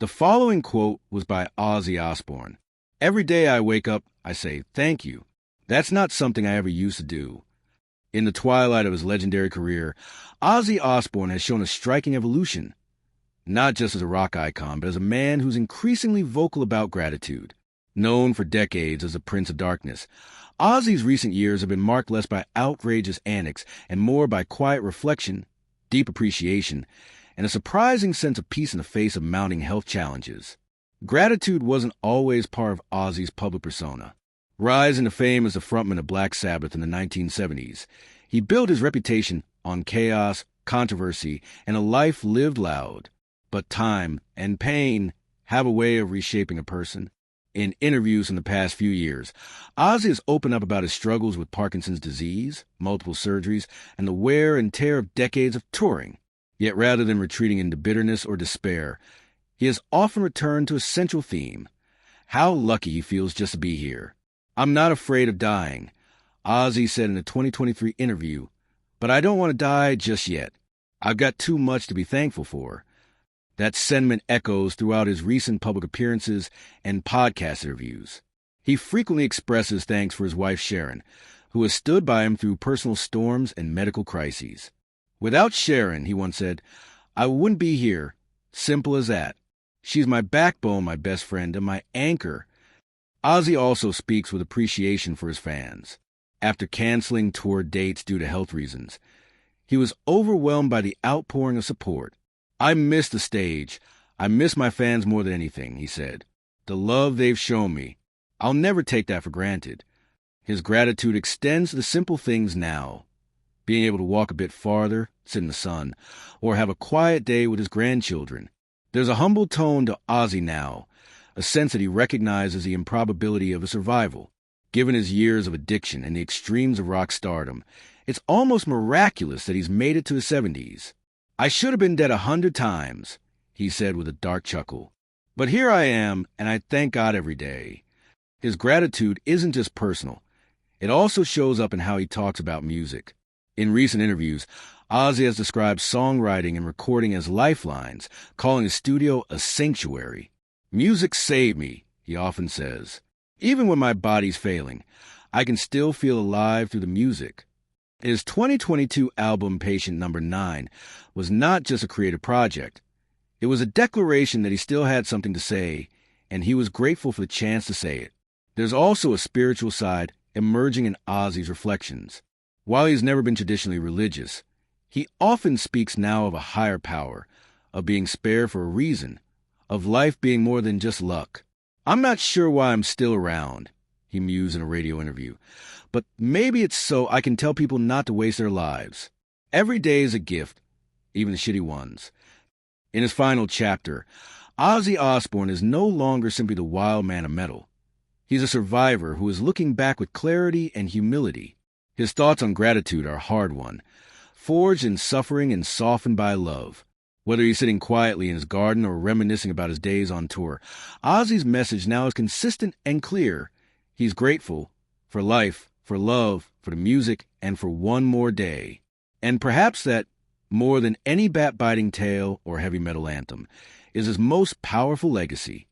The following quote was by Ozzy Osbourne. "Every day I wake up, I say, thank you. That's not something I ever used to do." In the twilight of his legendary career, Ozzy Osbourne has shown a striking evolution, not just as a rock icon, but as a man who's increasingly vocal about gratitude. Known for decades as the Prince of Darkness, Ozzy's recent years have been marked less by outrageous antics and more by quiet reflection, deep appreciation, and a surprising sense of peace in the face of mounting health challenges. Gratitude wasn't always part of Ozzy's public persona. Rising to fame as the frontman of Black Sabbath in the 1970s, he built his reputation on chaos, controversy, and a life lived loud. But time and pain have a way of reshaping a person. In interviews in the past few years, Ozzy has opened up about his struggles with Parkinson's disease, multiple surgeries, and the wear and tear of decades of touring. Yet rather than retreating into bitterness or despair, he has often returned to a central theme: how lucky he feels just to be here. "I'm not afraid of dying," Ozzy said in a 2023 interview, "but I don't want to die just yet. I've got too much to be thankful for." That sentiment echoes throughout his recent public appearances and podcast interviews. He frequently expresses thanks for his wife Sharon, who has stood by him through personal storms and medical crises. "Without Sharon," he once said, "I wouldn't be here. Simple as that. She's my backbone, my best friend, and my anchor." Ozzy also speaks with appreciation for his fans. After canceling tour dates due to health reasons, he was overwhelmed by the outpouring of support. "I miss the stage. I miss my fans more than anything," he said. "The love they've shown me. I'll never take that for granted." His gratitude extends to the simple things now. Being able to walk a bit farther, sit in the sun, or have a quiet day with his grandchildren. There's a humble tone to Ozzy now, a sense that he recognizes the improbability of a survival. Given his years of addiction and the extremes of rock stardom, it's almost miraculous that he's made it to his 70s. "I should have been dead 100 times, he said with a dark chuckle. "But here I am, and I thank God every day." His gratitude isn't just personal. It also shows up in how he talks about music. In recent interviews, Ozzy has described songwriting and recording as lifelines, calling his studio a sanctuary. "Music saved me," he often says. "Even when my body's failing, I can still feel alive through the music." His 2022 album, Patient No. 9, was not just a creative project. It was a declaration that he still had something to say, and he was grateful for the chance to say it. There's also a spiritual side emerging in Ozzy's reflections. While he's never been traditionally religious, he often speaks now of a higher power, of being spared for a reason, of life being more than just luck. "I'm not sure why I'm still around," he mused in a radio interview, "but maybe it's so I can tell people not to waste their lives. Every day is a gift, even the shitty ones." In his final chapter, Ozzy Osbourne is no longer simply the wild man of metal. He's a survivor who is looking back with clarity and humility. His thoughts on gratitude are a hard one, forged in suffering and softened by love. Whether he's sitting quietly in his garden or reminiscing about his days on tour, Ozzy's message now is consistent and clear. He's grateful for life, for love, for the music, and for one more day. And perhaps that, more than any bat-biting tale or heavy metal anthem, is his most powerful legacy.